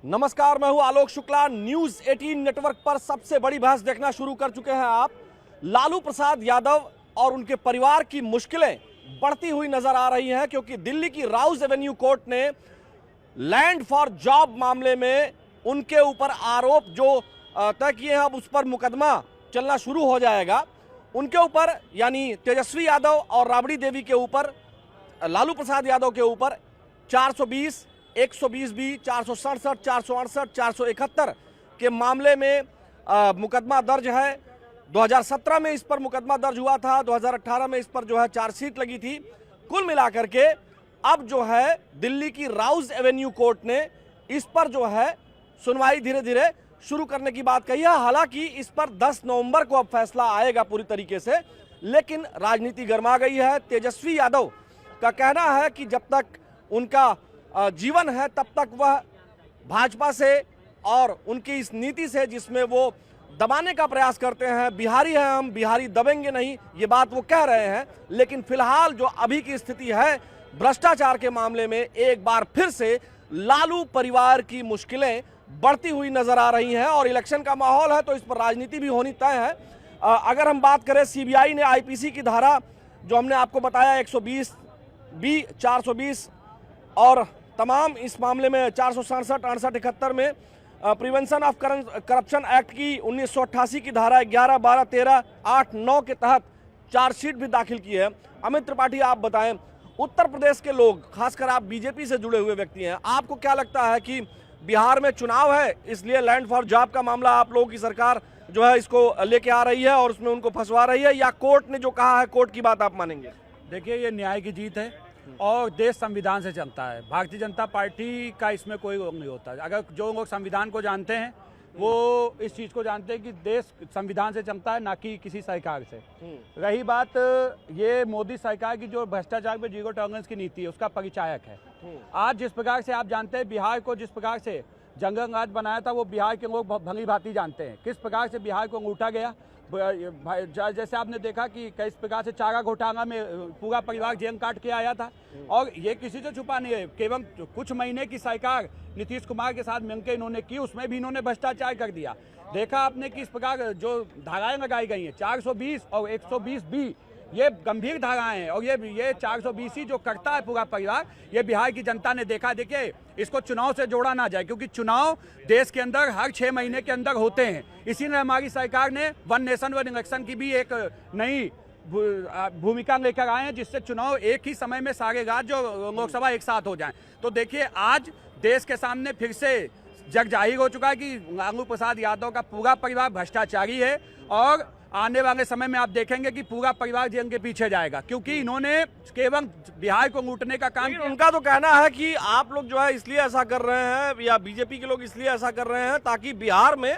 नमस्कार, मैं हूं आलोक शुक्ला। न्यूज 18 नेटवर्क पर सबसे बड़ी बहस देखना शुरू कर चुके हैं आप। लालू प्रसाद यादव और उनके परिवार की मुश्किलें बढ़ती हुई नजर आ रही हैं क्योंकि दिल्ली की राउज एवेन्यू कोर्ट ने लैंड फॉर जॉब मामले में उनके ऊपर आरोप जो तय किए हैं, अब उस पर मुकदमा चलना शुरू हो जाएगा। उनके ऊपर यानी तेजस्वी यादव और राबड़ी देवी के ऊपर, लालू प्रसाद यादव के ऊपर 420, 120 बी, 467, 468, 471 के मामले में मुकदमा दर्ज है। 2017 में इस पर मुकदमा दर्ज हुआ था, 2018 में इस पर जो है चार्जशीट लगी थी। कुल मिलाकर के अब जो है दिल्ली की राउज एवेन्यू कोर्ट ने इस पर जो है सुनवाई धीरे धीरे शुरू करने की बात कही है। हालांकि इस पर 10 नवंबर को अब फैसला आएगा पूरी तरीके से, लेकिन राजनीति गर्मा गई है। तेजस्वी यादव का कहना है कि जब तक उनका जीवन है तब तक वह भाजपा से और उनकी इस नीति से जिसमें वो दबाने का प्रयास करते हैं, बिहारी हैं हम, बिहारी दबेंगे नहीं, ये बात वो कह रहे हैं। लेकिन फिलहाल जो अभी की स्थिति है भ्रष्टाचार के मामले में, एक बार फिर से लालू परिवार की मुश्किलें बढ़ती हुई नजर आ रही हैं और इलेक्शन का माहौल है तो इस पर राजनीति भी होनी तय है। अगर हम बात करें, सीबीआई ने आईपीसी की धारा जो हमने आपको बताया 120 बी, 420 और तमाम इस मामले में 467, 68, 71 में प्रिवेंशन ऑफ करप्शन एक्ट की 1988 की धारा 11, 12, 13, 8, 9 के तहत चार्जशीट भी दाखिल की है। अमित त्रिपाठी, आप बताएं, उत्तर प्रदेश के लोग, खासकर आप बीजेपी से जुड़े हुए व्यक्ति हैं, आपको क्या लगता है कि बिहार में चुनाव है इसलिए लैंड फॉर जॉब का मामला आप लोगों की सरकार जो है इसको लेके आ रही है और उसमें उनको फंसवा रही है, या कोर्ट ने जो कहा है कोर्ट की बात आप मानेंगे? देखिए, ये न्याय की जीत है और देश संविधान से चलता है। भारतीय जनता पार्टी का इसमें कोई रोक नहीं होता। अगर जो लोग संविधान को जानते हैं वो इस चीज़ को जानते हैं कि देश संविधान से चलता है, ना कि किसी सरकार से। रही बात ये मोदी सरकार की जो भ्रष्टाचार पे जीरो टॉलरेंस की नीति है, उसका परिचायक है। आज जिस प्रकार से आप जानते हैं बिहार को जिस प्रकार से जंगल राज बनाया था, वो बिहार के लोग भली भांति जानते हैं किस प्रकार से बिहार को लूटा गया। जैसे आपने देखा कि किस प्रकार से चारा घोटाला में पूरा परिवार जेल काट के आया था और ये किसी से छुपा नहीं है। केवल कुछ महीने की सरकार नीतीश कुमार के साथ मिलकर इन्होंने की, उसमें भी इन्होंने भ्रष्टाचार कर दिया। देखा आपने कि इस प्रकार जो धाराएं लगाई गई हैं 420 और 120 बी, ये गंभीर धाराएं हैं और ये 420 ही जो करता है पूरा परिवार, ये बिहार की जनता ने देखा। देखिए, इसको चुनाव से जोड़ा ना जाए क्योंकि चुनाव देश के अंदर हर 6 महीने के अंदर होते हैं। इसीलिए हमारी सरकार ने वन नेशन वन इलेक्शन की भी एक नई भूमिका लेकर आए हैं, जिससे चुनाव एक ही समय में सारे राज्य और लोकसभा एक साथ हो जाएं। तो देखिए, आज देश के सामने फिर से जग जाहिर हो चुका है कि लालू प्रसाद यादव का पूरा परिवार भ्रष्टाचारी है और आने वाले समय में आप देखेंगे कि पूरा परिवार जेल के पीछे जाएगा क्योंकि इन्होंने केवल बिहार को लूटने का काम किया। उनका तो कहना है कि आप लोग जो है इसलिए ऐसा कर रहे हैं या बीजेपी के लोग इसलिए ऐसा कर रहे हैं ताकि बिहार में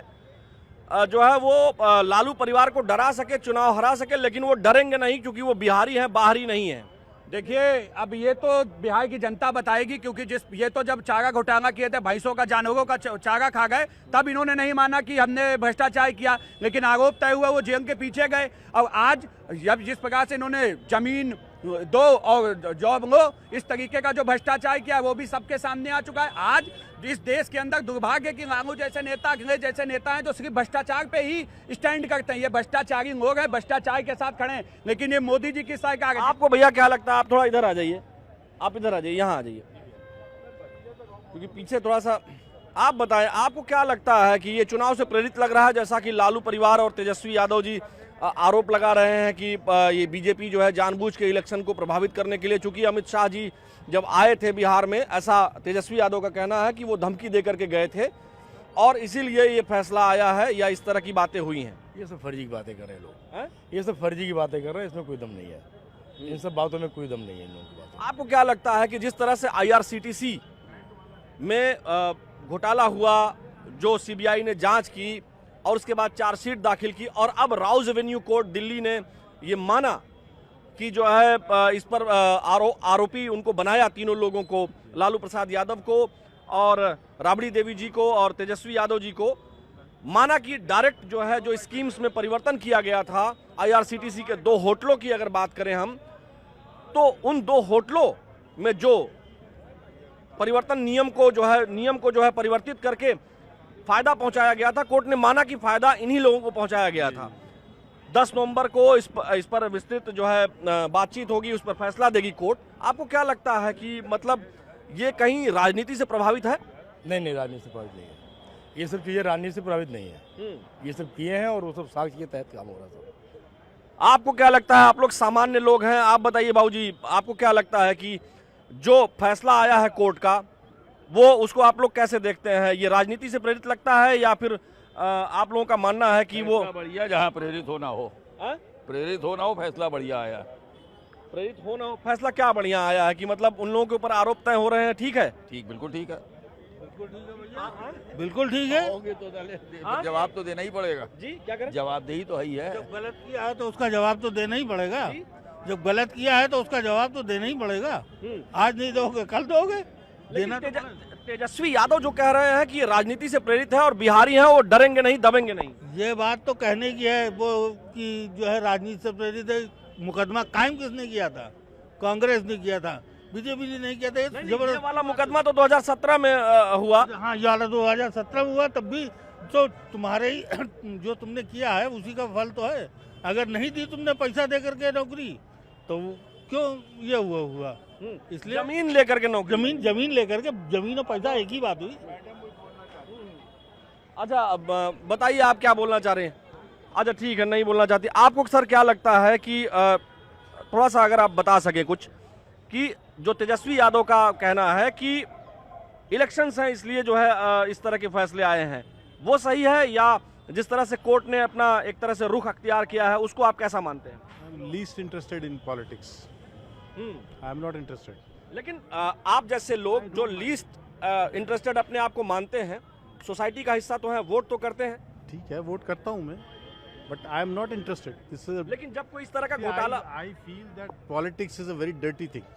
जो है वो लालू परिवार को डरा सके, चुनाव हरा सके, लेकिन वो डरेंगे नहीं क्योंकि वो बिहारी हैं, बाहरी नहीं है। देखिए, अब ये तो बिहार की जनता बताएगी क्योंकि ये तो जब चारा घोटाला किए थे, भैंसों का जानवरों का चारा खा गए, तब इन्होंने नहीं माना कि हमने भ्रष्टाचार किया, लेकिन आरोप तय हुआ, वो जेल के पीछे गए। और आज जब जिस प्रकार से इन्होंने जमीन दो और जॉब लो, इस तरीके का जो भ्रष्टाचार किया वो भी सबके सामने आ चुका है। आज इस देश के अंदर दुर्भाग्य की लालू जैसे नेता, अखिलेश जैसे नेता हैं जो सिर्फ भ्रष्टाचार पे ही स्टैंड करते हैं। ये भ्रष्टाचारी लोग हैं, भ्रष्टाचार के साथ खड़े हैं, लेकिन ये मोदी जी की सरकार। आपको भैया क्या लगता है? आप थोड़ा इधर आ जाइए, आप इधर आ जाइए, यहाँ आ जाइए क्योंकि पीछे थोड़ा सा। आप बताएं, आपको क्या लगता है कि ये चुनाव से प्रेरित लग रहा है, जैसा कि लालू परिवार और तेजस्वी यादव जी आरोप लगा रहे हैं कि ये बीजेपी जो है जानबूझ के इलेक्शन को प्रभावित करने के लिए, चूंकि अमित शाह जी जब आए थे बिहार में, ऐसा तेजस्वी यादव का कहना है कि वो धमकी देकर के गए थे और इसीलिए ये फैसला आया है, या इस तरह की बातें हुई हैं? ये सब फर्जी की बातें कर रहे हैं लोग, ये सब फर्जी की बातें कर रहे हैं, इसमें कोई दम नहीं है। इन सब बातों में कोई दम नहीं है इन लोगों की बातों। आपको क्या लगता है कि जिस तरह से IRCTC में घोटाला हुआ, जो सीबीआई ने जांच की और उसके बाद चार्जशीट दाखिल की और अब राउज एवेन्यू कोर्ट दिल्ली ने ये माना कि जो है इस पर आरोपी उनको बनाया, तीनों लोगों को, लालू प्रसाद यादव को और राबड़ी देवी जी को और तेजस्वी यादव जी को, माना कि डायरेक्ट जो है जो स्कीम्स में परिवर्तन किया गया था। IRCTC के 2 होटलों की अगर बात करें हम, तो उन 2 होटलों में जो परिवर्तन नियम को जो है परिवर्तित करके फायदा पहुंचाया गया था। कोर्ट ने माना कि फायदा इन्हीं लोगों को पहुंचाया गया था। 10 नवंबर को इस पर विस्तृत जो है बातचीत होगी, उस पर फैसला देगी कोर्ट। आपको क्या लगता है कि मतलब ये कहीं राजनीति से प्रभावित है? नहीं, राजनीति से प्रभावित नहीं है। ये सब चीज़ें राजनीति से प्रभावित नहीं है। ये सब किए हैं और वो सब साक्ष्य के तहत काम हो रहा था। आपको क्या लगता है, आप लोग सामान्य लोग हैं, आप बताइए बाबूजी, आपको क्या लगता है कि जो फैसला आया है कोर्ट का, वो उसको आप लोग कैसे देखते हैं? ये राजनीति से प्रेरित लगता है या फिर आप लोगों का मानना है कि वो बढ़िया, जहाँ प्रेरित होना हो, प्रेरित होना हो, फैसला बढ़िया आया। प्रेरित होना हो, फैसला क्या बढ़िया आया है कि मतलब उन लोगों के ऊपर आरोप तय हो रहे हैं? ठीक है, ठीक, बिल्कुल ठीक है, बिल्कुल ठीक है। होंगे तो जवाब तो देना ही पड़ेगा जी क्या करें? जवाबदेही तो है ही है। जब गलत किया है तो उसका जवाब तो देना ही पड़ेगा। जब गलत किया है तो उसका जवाब तो देना ही पड़ेगा। आज नहीं दोगे कल दोगे, देना तो पड़ेगा। तेजस्वी यादव जो कह रहे हैं कि ये राजनीति से प्रेरित है और बिहारी हैं वो डरेंगे नहीं, दबेंगे नहीं। ये बात तो कहने की है वो कि जो है राजनीति से प्रेरित है। मुकदमा कायम किसने किया था? कांग्रेस ने किया था, बीजेपी ने नहीं किया था। ये वाला मुकदमा तो 2017 में हुआ। हाँ, ये वाला 2017 में हुआ, तब भी तो तुम्हारे ही जो तुमने किया है उसी का फल तो है। अगर नहीं दी तुमने पैसा दे करके नौकरी तो क्यों ये हुआ? इसलिए जमीन लेकर के नौकरी, जमीन लेकर के, जमीन और पैसा एक ही बात हुई। अच्छा, अब बताइए आप क्या बोलना चाह रहे हैं? अच्छा ठीक है, नहीं बोलना चाहती। आपको सर क्या लगता है कि थोड़ा सा अगर आप बता सके कुछ, कि जो तेजस्वी यादव का कहना है कि इलेक्शंस हैं इसलिए जो है इस तरह के फैसले आए हैं, वो सही है, या जिस तरह से कोर्ट ने अपना एक तरह से रुख अख्तियार किया है उसको आप कैसा मानते हैं? Least interested in politics. I am not interested. लेकिन आप जैसे लोग जो लीस्ट इंटरेस्टेड अपने आप को मानते हैं, सोसाइटी का हिस्सा तो है, वोट तो करते हैं। ठीक है, वोट करता हूँ मैं, but I am not interested. This is लेकिन जब कोई इस तरह का घोटाला, I feel that politics is a very dirty thing.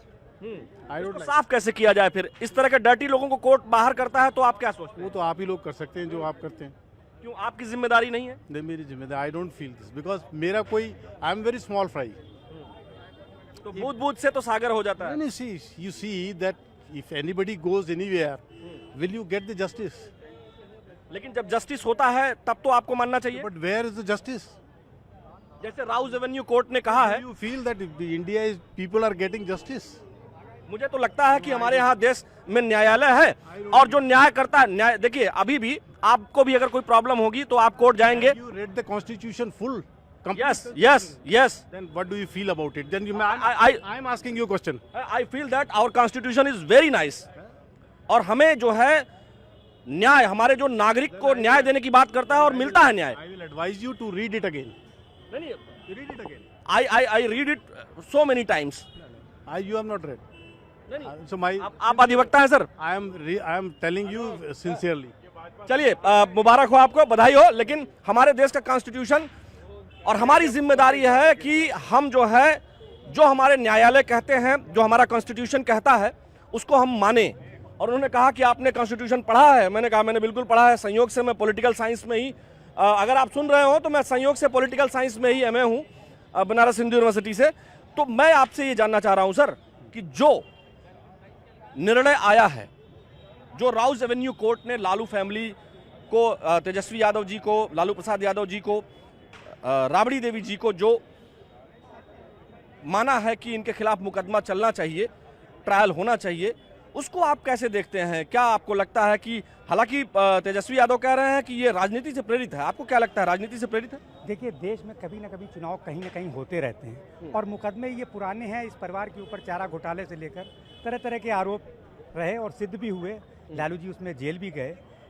I don't इसको like. साफ कैसे किया जाए? फिर इस तरह के डर्टी लोगों को कोर्ट बाहर करता है तो आप क्या सोचते वो हैं? तो आप ही लोग कर सकते हैं जो आप करते हैं। क्यों, आपकी जिम्मेदारी नहीं है? नहीं, मेरी जिम्मेदारी। I don't feel this because मेरा कोई I am very small fry. तो बूथ बूथ से तो सागर हो जाता है। No, you see that if anybody goes anywhere, will you get the justice? लेकिन जब जस्टिस होता है तब तो आपको मानना चाहिए। But where is the justice? जैसे राउज एवेन्यू कोर्ट ने कहा है, Do you feel that the India is people are getting justice? मुझे तो लगता है कि हमारे यहाँ देश में न्यायालय है और जो न्याय करता है, न्याय देखिए, अभी भी आपको भी अगर कोई प्रॉब्लम होगी तो आप कोर्ट जाएंगे। Have you read the constitution full? Yes. Then what do you feel about it? Then I am asking you a question. I feel that our constitution is very nice। और हमें जो है न्याय, हमारे जो नागरिक को न्याय देने की बात करता है और मिलता है न्याय। I will advise you to read it again. नहीं, Read it again. I read it so many times। You have not read. नहीं, So my आप अधिवक्ता हैं sir. I am telling you sincerely. चलिए, मुबारक हो आपको, बधाई हो। लेकिन हमारे देश का कॉन्स्टिट्यूशन और हमारी जिम्मेदारी है कि हम जो है, जो हमारे न्यायालय कहते हैं, जो हमारा कॉन्स्टिट्यूशन कहता है, उसको हम माने। और उन्होंने कहा कि आपने कॉन्स्टिट्यूशन पढ़ा है। मैंने कहा मैंने बिल्कुल पढ़ा है, संयोग से मैं पॉलिटिकल साइंस में ही, अगर आप सुन रहे हो तो मैं संयोग से पॉलिटिकल साइंस में ही MA हूँ बनारस हिंदू यूनिवर्सिटी से। तो मैं आपसे ये जानना चाह रहा हूँ सर कि जो निर्णय आया है, जो राउज एवेन्यू कोर्ट ने लालू फैमिली को, तेजस्वी यादव जी को, लालू प्रसाद यादव जी को, राबड़ी देवी जी को जो माना है कि इनके खिलाफ मुकदमा चलना चाहिए, ट्रायल होना चाहिए, उसको आप कैसे देखते हैं? क्या आपको लगता है कि, हालांकि तेजस्वी यादव कह रहे हैं कि ये राजनीति से प्रेरित है, आपको क्या लगता है, राजनीति से प्रेरित है? देखिए, देश में कभी ना कभी चुनाव कहीं ना कहीं होते रहते हैं और मुकदमे ये पुराने हैं। इस परिवार के ऊपर चारा घोटाले से लेकर तरह तरह के आरोप रहे और सिद्ध भी हुए। लालू जी उसमें जेल भी गए।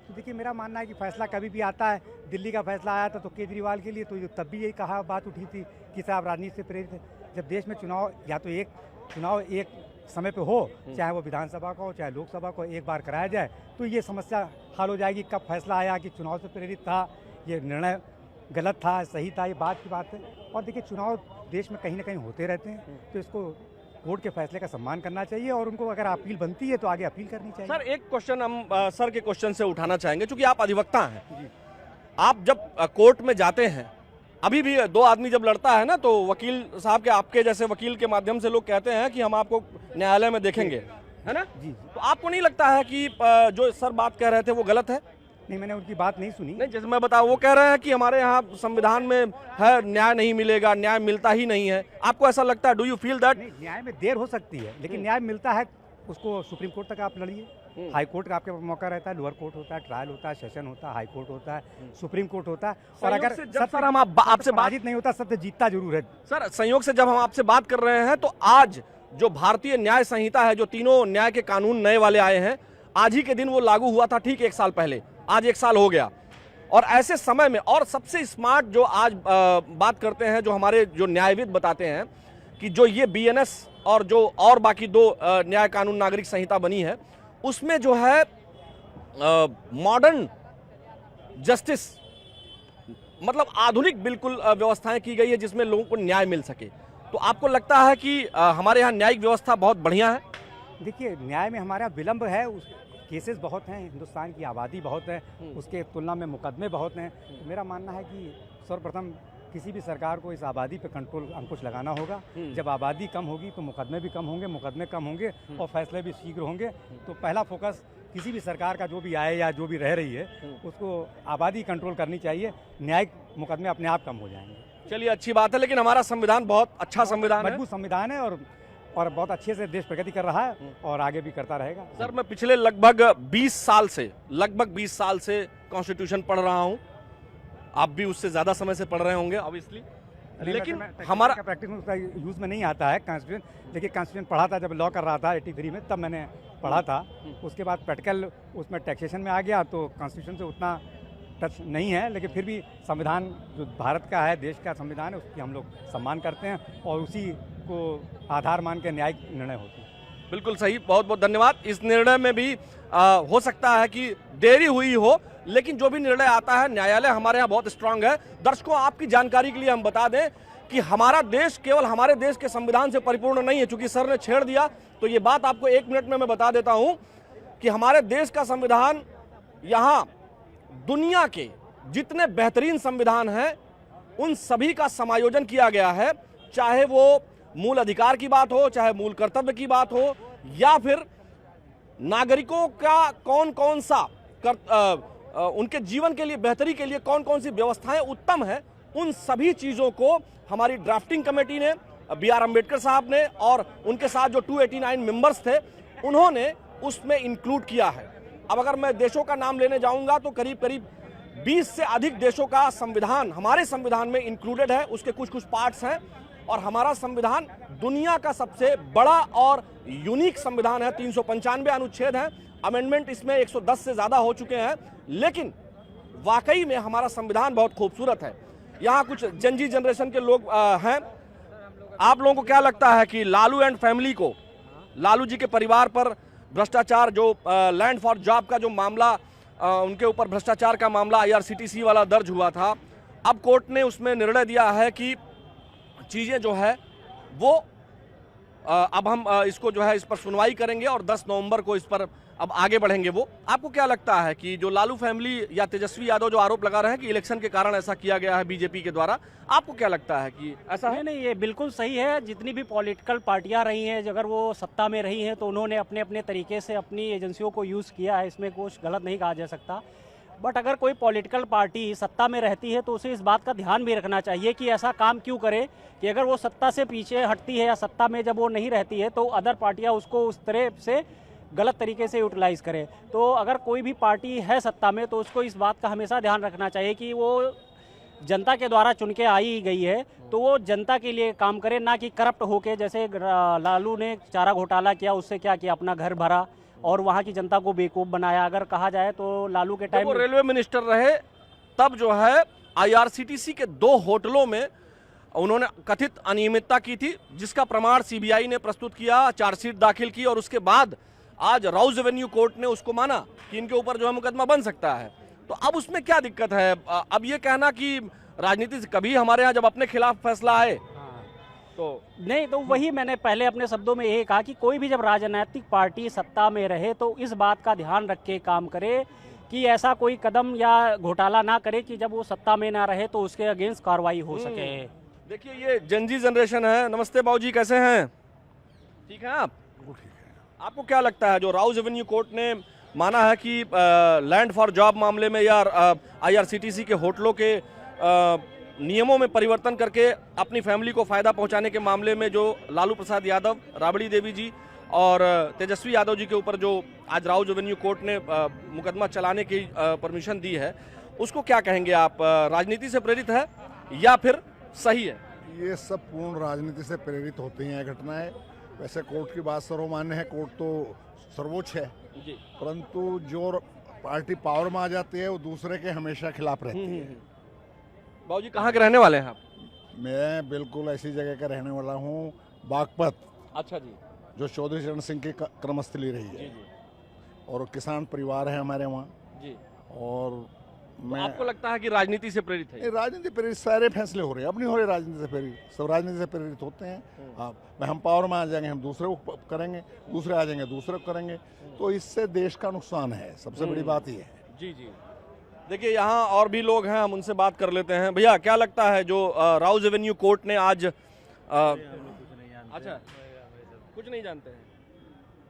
तो देखिए, मेरा मानना है कि फैसला कभी भी आता है। दिल्ली का फैसला आया था तो केजरीवाल के लिए तो तब भी यही कहा, बात उठी थी कि साहब राजनीति से प्रेरित है। जब देश में चुनाव, या तो एक चुनाव एक समय पे हो, चाहे वो विधानसभा का हो चाहे लोकसभा को, एक बार कराया जाए तो ये समस्या हल हो जाएगी। कब फैसला आया कि चुनाव से प्रेरित था, ये निर्णय गलत था, सही था, ये बात की बात है। और देखिए, चुनाव देश में कहीं ना कहीं होते रहते हैं, तो इसको कोर्ट के फैसले का सम्मान करना चाहिए और उनको अगर अपील बनती है तो आगे अपील करनी चाहिए। सर, एक क्वेश्चन हम सर के क्वेश्चन से उठाना चाहेंगे, क्योंकि आप अधिवक्ता हैं। आप जब कोर्ट में जाते हैं, अभी भी दो आदमी जब लड़ता है ना, तो वकील साहब के, आपके जैसे वकील के माध्यम से लोग कहते हैं कि हम आपको न्यायालय में देखेंगे, है ना? जी जी। तो आपको नहीं लगता है कि जो सर बात कह रहे थे वो गलत है? नहीं, मैंने उनकी बात नहीं सुनी। नहीं, जैसे मैं बताऊं, वो कह रहे हैं कि हमारे यहाँ संविधान में है न्याय नहीं मिलेगा, न्याय मिलता ही नहीं है। आपको ऐसा लगता है? Do you feel that? नहीं, न्याय में देर हो सकती है, लेकिन न्याय मिलता है। उसको सुप्रीम कोर्ट तक आप लड़िए, हाई कोर्ट का आपके पास मौका रहता है, लोअर कोर्ट होता है, ट्रायल होता है, सेशन होता है, हाई कोर्ट होता है, सुप्रीम कोर्ट होता है। और अगर जब सर हम आपसे पराजित नहीं होता, सत्य जीतता जरूर है। सर संयोग से जब हम आपसे बात कर रहे हैं तो आज जो भारतीय न्याय संहिता है, जो तीनों न्याय के कानून नए वाले आए हैं, आज ही के दिन वो लागू हुआ था, ठीक 1 साल पहले। आज 1 साल हो गया, और ऐसे समय में, और सबसे स्मार्ट जो आज बात करते हैं, जो हमारे जो न्यायविद बताते हैं कि जो ये BNS और जो और बाकी 2 न्याय कानून नागरिक संहिता बनी है, उसमें जो है मॉडर्न जस्टिस, मतलब आधुनिक बिल्कुल व्यवस्थाएं की गई है जिसमें लोगों को न्याय मिल सके। तो आपको लगता है कि हमारे यहाँ न्यायिक व्यवस्था बहुत बढ़िया है? देखिए, न्याय में हमारा विलंब है, केसेस बहुत हैं, हिंदुस्तान की आबादी बहुत है, उसके तुलना में मुकदमे बहुत हैं। तो मेरा मानना है कि सर्वप्रथम किसी भी सरकार को इस आबादी पे कंट्रोल, अंकुश लगाना होगा। जब आबादी कम होगी तो मुकदमे भी कम होंगे, मुकदमे कम होंगे और फैसले भी शीघ्र होंगे। तो पहला फोकस किसी भी सरकार का जो भी आए या जो भी रह रही है, उसको आबादी कंट्रोल करनी चाहिए, न्यायिक मुकदमे अपने आप कम हो जाएंगे। चलिए, अच्छी बात है, लेकिन हमारा संविधान बहुत अच्छा संविधान है, मजबूत संविधान है, और बहुत अच्छे से देश प्रगति कर रहा है और आगे भी करता रहेगा। सर मैं पिछले लगभग 20 साल से कॉन्स्टिट्यूशन पढ़ रहा हूं। आप भी उससे ज्यादा समय से पढ़ रहे होंगे ऑब्वियसली, लेकिन हमारा प्रैक्टिस में उसका यूज में नहीं आता है कॉन्स्टिट्यूशन। लेकिन कॉन्स्टिट्यूशन पढ़ा था जब लॉ कर रहा था 83 में, तब मैंने पढ़ा था। उसके बाद प्रैक्टिकल उसमें टैक्सेशन में आ गया, तो कॉन्स्टिट्यूशन से उतना टच नहीं है, लेकिन फिर भी संविधान जो भारत का है, देश का संविधान है, उसकी हम लोग सम्मान करते हैं और उसी को आधार मान के न्यायिक निर्णय होते हैं। बिल्कुल सही, बहुत बहुत धन्यवाद। इस निर्णय में भी हो सकता है कि देरी हुई हो, लेकिन जो भी निर्णय आता है, न्यायालय हमारे यहाँ बहुत स्ट्रांग है। दर्शकों, आपकी जानकारी के लिए हम बता दें कि हमारा देश केवल हमारे देश के संविधान से परिपूर्ण नहीं है। चूंकि सर ने छेड़ दिया तो ये बात आपको 1 मिनट में मैं बता देता हूं कि हमारे देश का संविधान, यहाँ दुनिया के जितने बेहतरीन संविधान हैं उन सभी का समायोजन किया गया है। चाहे वो मूल अधिकार की बात हो, चाहे मूल कर्तव्य की बात हो, या फिर नागरिकों का कौन कौन सा उनके जीवन के लिए, बेहतरी के लिए कौन कौन सी व्यवस्थाएं उत्तम है, उन सभी चीजों को हमारी ड्राफ्टिंग कमेटी ने, BR अम्बेडकर साहब ने और उनके साथ जो 289 मेंबर्स थे, उन्होंने उसमें इंक्लूड किया है। अब अगर मैं देशों का नाम लेने जाऊंगा तो करीब करीब 20 से अधिक देशों का संविधान हमारे संविधान में इंक्लूडेड है। उसके कुछ कुछ पार्ट्स हैं, और हमारा संविधान दुनिया का सबसे बड़ा और यूनिक संविधान है। 395 अनुच्छेद हैं, अमेंडमेंट इसमें 110 से ज्यादा हो चुके हैं, लेकिन वाकई में हमारा संविधान बहुत खूबसूरत है। यहाँ कुछ जनजी जनरेशन के लोग हैं। आप लोगों को क्या लगता है कि लालू एंड फैमिली को, लालू जी के परिवार पर भ्रष्टाचार, जो लैंड फॉर जॉब का जो मामला, उनके ऊपर भ्रष्टाचार का मामला IRCTC वाला दर्ज हुआ था, अब कोर्ट ने उसमें निर्णय दिया है कि चीज़ें जो है वो अब हम इसको जो है इस पर सुनवाई करेंगे और 10 नवंबर को इस पर अब आगे बढ़ेंगे। वो आपको क्या लगता है कि जो लालू फैमिली या तेजस्वी यादव जो आरोप लगा रहे हैं कि इलेक्शन के कारण ऐसा किया गया है बीजेपी के द्वारा, आपको क्या लगता है कि ऐसा है? नहीं, ये बिल्कुल सही है। जितनी भी पॉलिटिकल पार्टियां रही हैं, अगर वो सत्ता में रही हैं तो उन्होंने अपने अपने तरीके से अपनी एजेंसियों को यूज़ किया है, इसमें कुछ गलत नहीं कहा जा सकता। बट अगर कोई पॉलिटिकल पार्टी सत्ता में रहती है तो उसे इस बात का ध्यान भी रखना चाहिए कि ऐसा काम क्यों करे कि अगर वो सत्ता से पीछे हटती है या सत्ता में जब वो नहीं रहती है तो अदर पार्टियां उसको उस तरह से गलत तरीके से यूटिलाइज़ करें। तो अगर कोई भी पार्टी है सत्ता में तो उसको इस बात का हमेशा ध्यान रखना चाहिए कि वो जनता के द्वारा चुन के आई गई है तो वो जनता के लिए काम करे, ना कि करप्ट होके। जैसे लालू ने चारा घोटाला किया, उससे क्या किया, अपना घर भरा और वहाँ की जनता को बेवकूफ़ बनाया। अगर कहा जाए तो लालू के टाइम वो रेलवे मिनिस्टर रहे तब जो है IRCTC के 2 होटलों में उन्होंने कथित अनियमितता की थी, जिसका प्रमाण CBI ने प्रस्तुत किया, चार्जशीट दाखिल की और उसके बाद आज राउज एवेन्यू कोर्ट ने उसको माना कि इनके ऊपर जो है मुकदमा बन सकता है। तो अब उसमें क्या दिक्कत है? अब ये कहना कि राजनीति से कभी हमारे यहाँ जब अपने खिलाफ फैसला आए तो नहीं, तो वही मैंने पहले अपने शब्दों में यही कहा कि कोई भी जब राजनीतिक पार्टी सत्ता में रहे तो इस बात का ध्यान रख के काम करे कि ऐसा कोई कदम या घोटाला ना करे कि जब वो सत्ता में ना रहे तो उसके अगेंस्ट कार्रवाई हो सके। देखिए, ये जनजी जनरेशन है। नमस्ते बाबूजी, कैसे हैं? ठीक है आप? आपको क्या लगता है जो राउज एवेन्यू कोर्ट ने माना है कि लैंड फॉर जॉब मामले में या IRCTC के होटलों के नियमों में परिवर्तन करके अपनी फैमिली को फायदा पहुंचाने के मामले में जो लालू प्रसाद यादव, राबड़ी देवी जी और तेजस्वी यादव जी के ऊपर जो आज राउज एवेन्यू कोर्ट ने मुकदमा चलाने की परमिशन दी है, उसको क्या कहेंगे आप? राजनीति से प्रेरित है या फिर सही है? ये सब पूर्ण राजनीति से प्रेरित होती हैं घटनाएं। वैसे कोर्ट की बात सर्वमान्य है, कोर्ट तो सर्वोच्च है, परंतु जो पार्टी पावर में आ जाती है वो दूसरे के हमेशा खिलाफ रहती है। बाबूजी कहाँ के रहने वाले हैं आप? मैं बिल्कुल ऐसी जगह का रहने वाला हूँ, बागपत। अच्छा जी। जो चौधरी चरण सिंह की कर्मस्थली रही है और किसान परिवार है हमारे वहाँ जी। और मैं आपको लगता है कि राजनीति से प्रेरित है? राजनीति प्रेरित सारे फैसले हो रहे हैं, अब नहीं हो रहे राजनीति से प्रेरित, सब राजनीति से प्रेरित होते हैं। हम पावर में आ जाएंगे, हम दूसरे को करेंगे, दूसरे आ जाएंगे, दूसरे को करेंगे, तो इससे देश का नुकसान है, सबसे बड़ी बात ये है। जी जी। देखिए यहाँ और भी लोग हैं, हम उनसे बात कर लेते हैं। भैया क्या लगता है जो राउज एवेन्यू कोर्ट ने आज अच्छा कुछ नहीं जानते हैं,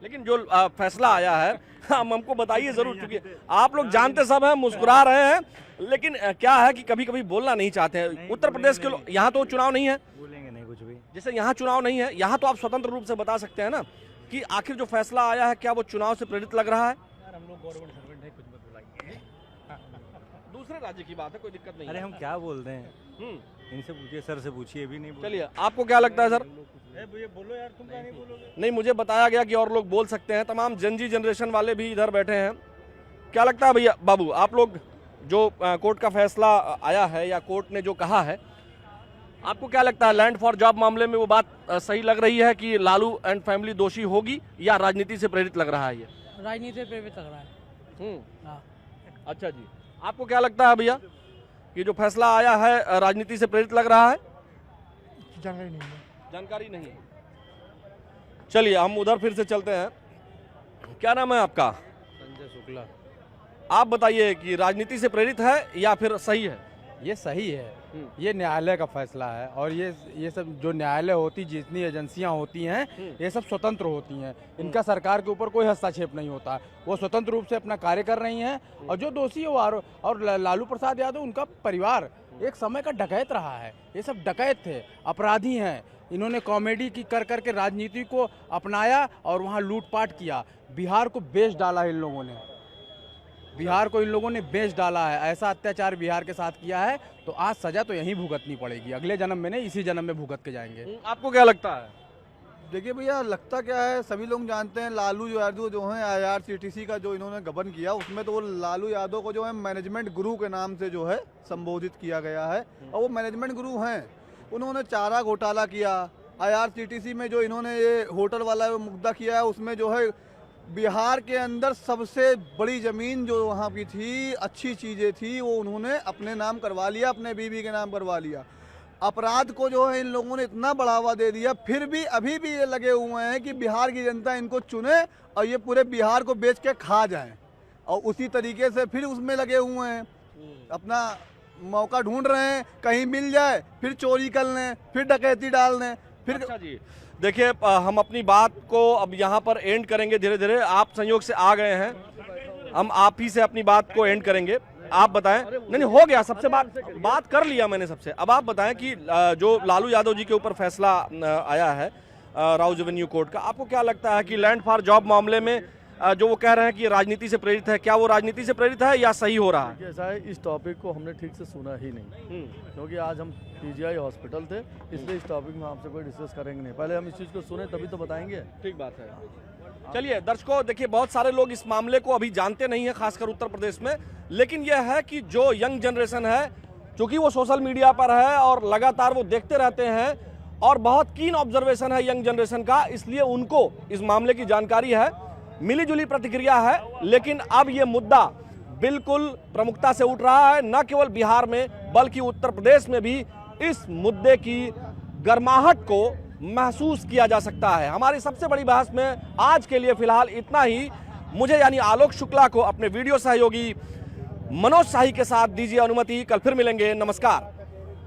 लेकिन जो फैसला आया है हमको बताइए जरूर, क्योंकि आप लोग जानते सब हैं, मुस्कुरा रहे हैं, लेकिन क्या है कि कभी कभी बोलना नहीं चाहते हैं। उत्तर प्रदेश के लोग, यहाँ तो चुनाव नहीं है, बोलेंगे नहीं कुछ भी। जैसे यहाँ चुनाव नहीं है, यहाँ तो आप स्वतंत्र रूप से बता सकते हैं ना कि आखिर जो फैसला आया है क्या वो चुनाव से प्रेरित लग रहा है? हम लोग गवर्नमेंट सर्वेंट है, कुछ मत बुलाइए। दूसरे राज्य की बात है, कोई दिक्कत नहीं अरे है। हम क्या बोलते हैं, इनसे पूछिए, सर से पूछिए, भी नहीं। चलिए आपको क्या लगता है सर? बोलो यार, तुम क्या नहीं बोलोगे? नहीं, मुझे बताया गया कि और लोग बोल सकते हैं, तमाम जनजी जनरेशन वाले भी इधर बैठे हैं। क्या लगता है भैया बाबू, आप लोग जो कोर्ट का फैसला आया है या कोर्ट ने जो कहा है, आपको क्या लगता है लैंड फॉर जॉब मामले में वो बात सही लग रही है कि लालू एंड फैमिली दोषी होगी या राजनीति से प्रेरित लग रहा है? ये राजनीति से प्रेरित लग रहा है। हाँ। अच्छा जी, आपको क्या लगता है भैया कि जो फैसला आया है राजनीति से प्रेरित लग रहा है? जानकारी नहीं है। जानकारी नहीं है। चलिए हम उधर फिर से चलते हैं। क्या नाम है आपका? संजय शुक्ला। आप बताइए कि राजनीति से प्रेरित है या फिर सही है? ये सही है, ये न्यायालय का फैसला है और ये सब जो न्यायालय होती, जितनी एजेंसियां होती हैं, ये सब स्वतंत्र होती हैं। इनका सरकार के ऊपर कोई हस्तक्षेप नहीं होता, वो स्वतंत्र रूप से अपना कार्य कर रही हैं। और जो दोषी हो और लालू प्रसाद यादव, उनका परिवार एक समय का डकैत रहा है, ये सब डकैत थे, अपराधी हैं। इन्होंने कॉमेडी की कर करके राजनीति को अपनाया और वहाँ लूटपाट किया। बिहार को बेच डाला इन लोगों ने, बिहार को इन लोगों ने बेच डाला है। ऐसा अत्याचार बिहार के साथ किया है, तो आज सजा तो यहीं भुगतनी पड़ेगी, अगले जन्म में नहीं, इसी जन्म में भुगत के जाएंगे। आपको क्या लगता है? देखिए भैया, लगता क्या है, सभी लोग जानते हैं लालू यादव जो है IRCTC का जो इन्होंने गबन किया, उसमें तो वो लालू यादव को जो है मैनेजमेंट गुरु के नाम से जो है संबोधित किया गया है। और वो मैनेजमेंट गुरु हैं, उन्होंने चारा घोटाला किया। IRCTC में जो इन्होंने ये होटल वाला मुद्दा किया है, उसमें जो है बिहार के अंदर सबसे बड़ी ज़मीन जो वहाँ की थी, अच्छी चीज़ें थी, वो उन्होंने अपने नाम करवा लिया, अपने बीवी के नाम करवा लिया। अपराध को जो है इन लोगों ने इतना बढ़ावा दे दिया, फिर भी अभी भी ये लगे हुए हैं कि बिहार की जनता इनको चुने और ये पूरे बिहार को बेच के खा जाएं। और उसी तरीके से फिर उसमें लगे हुए हैं, अपना मौका ढूंढ रहे हैं, कहीं मिल जाए फिर चोरी कर लें, फिर डकैती डाल दें, फिर। अच्छा जी, देखिए हम अपनी बात को अब यहाँ पर एंड करेंगे धीरे धीरे। आप संयोग से आ गए हैं, हम आप ही से अपनी बात को एंड करेंगे। आप बताएं। नहीं हो गया, सबसे बात कर लिया मैंने सबसे। अब आप बताएं कि जो लालू यादव जी के ऊपर फैसला आया है राउज एवेन्यू कोर्ट का, आपको क्या लगता है कि लैंड फॉर जॉब मामले में जो वो कह रहे हैं कि राजनीति से प्रेरित है, क्या वो राजनीति से प्रेरित है या सही हो रहा है? ऐसा है, इस टॉपिक को हमने ठीक से सुना ही नहीं, क्योंकि आज हम PGI हॉस्पिटल थे, इसलिए इस टॉपिक में आपसे कोई डिस्कस करेंगे नहीं। पहले हम इस चीज़ को सुने तभी तो बताएंगे। ठीक बात है। चलिए दर्शकों, देखिए बहुत सारे लोग इस मामले को अभी जानते नहीं है, खासकर उत्तर प्रदेश में, लेकिन यह है कि जो यंग जनरेशन है, चूंकि वो सोशल मीडिया पर है और लगातार वो देखते रहते हैं और बहुत कीन ऑब्जर्वेशन है यंग जनरेशन का, इसलिए उनको इस मामले की जानकारी है। मिली जुली प्रतिक्रिया है, लेकिन अब ये मुद्दा बिल्कुल प्रमुखता से उठ रहा है, न केवल बिहार में बल्कि उत्तर प्रदेश में भी इस मुद्दे की गर्माहट को महसूस किया जा सकता है। हमारी सबसे बड़ी बहस में आज के लिए फिलहाल इतना ही। मुझे यानी आलोक शुक्ला को अपने वीडियो सहयोगी मनोज शाही के साथ दीजिए अनुमति। कल फिर मिलेंगे। नमस्कार।